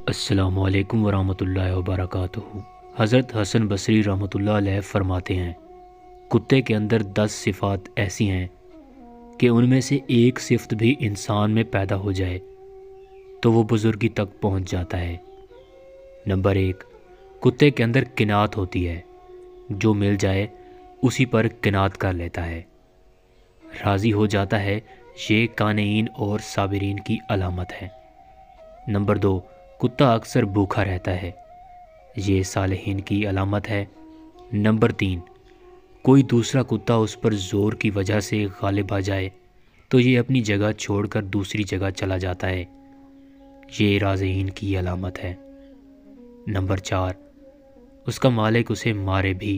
السلام علیکم ورحمۃ اللہ وبرکاتہ۔ حضرت حسن بصری رحمۃ اللہ علیہ فرماتے ہیں، کتے کے اندر 10 صفات ایسی ہیں کہ ان میں سے ایک صفت بھی انسان میں پیدا ہو جائے تو وہ بزرگی تک پہنچ جاتا ہے۔ نمبر 1، کتے کے اندر قناعت ہوتی ہے، جو مل جائے اسی پر قناعت کر لیتا ہے، راضی ہو جاتا ہے۔ یہ قانعین اور صابرین کی علامت ہے۔ نمبر 2، کتا اکثر بھوکا رہتا ہے، یہ صالحین کی علامت ہے۔ نمبر 3، کوئی دوسرا کتا اس پر زور کی وجہ سے غالب آ جائے تو یہ اپنی جگہ چھوڑ کر دوسری جگہ چلا جاتا ہے، یہ رازقین کی علامت ہے۔ نمبر 4، اس کا مالک اسے مارے بھی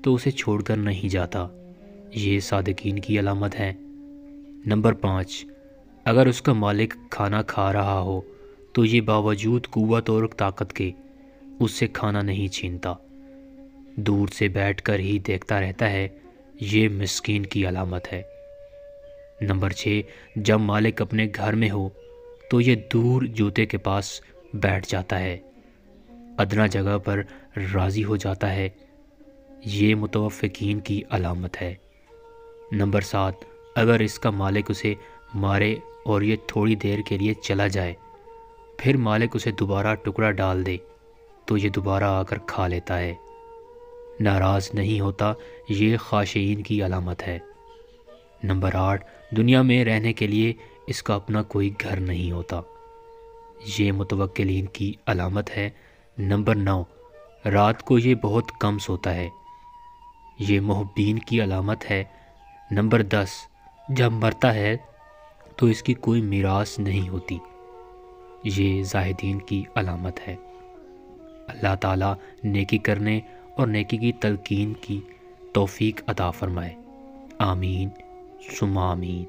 تو اسے چھوڑ کر نہیں جاتا، یہ صادقین کی علامت ہے۔ نمبر 5، اگر اس کا مالک کھانا کھا رہا ہو تو یہ باوجود قوت اور طاقت کے اس سے کھانا نہیں چھینتا، دور سے بیٹھ کر ہی دیکھتا رہتا ہے، یہ مسکین کی علامت ہے۔ نمبر 6، جب مالک اپنے گھر میں ہو تو یہ دور جوتے کے پاس بیٹھ جاتا ہے، ادنیٰ جگہ پر راضی ہو جاتا ہے، یہ متوفقین کی علامت ہے۔ نمبر 7، اگر اس کا مالک اسے مارے اور یہ تھوڑی دیر کے لیے چلا جائے، پھر مالک اسے دوبارہ ٹکڑا ڈال دے تو یہ دوبارہ آ کر کھا لیتا ہے، ناراض نہیں ہوتا، یہ خاشعین کی علامت ہے۔ نمبر 8، دنیا میں رہنے کے لیے اس کا اپنا کوئی گھر نہیں ہوتا، یہ متوکلین کی علامت ہے۔ نمبر 9، رات کو یہ بہت کم سوتا ہے، یہ محبین کی علامت ہے۔ نمبر 10، جب مرتا ہے تو اس کی کوئی میراث نہیں ہوتی، یہ زاہدین کی علامت ہے۔ اللہ تعالیٰ نیکی کرنے اور نیکی کی تلقین کی توفیق عطا فرمائے، آمین ثم آمین۔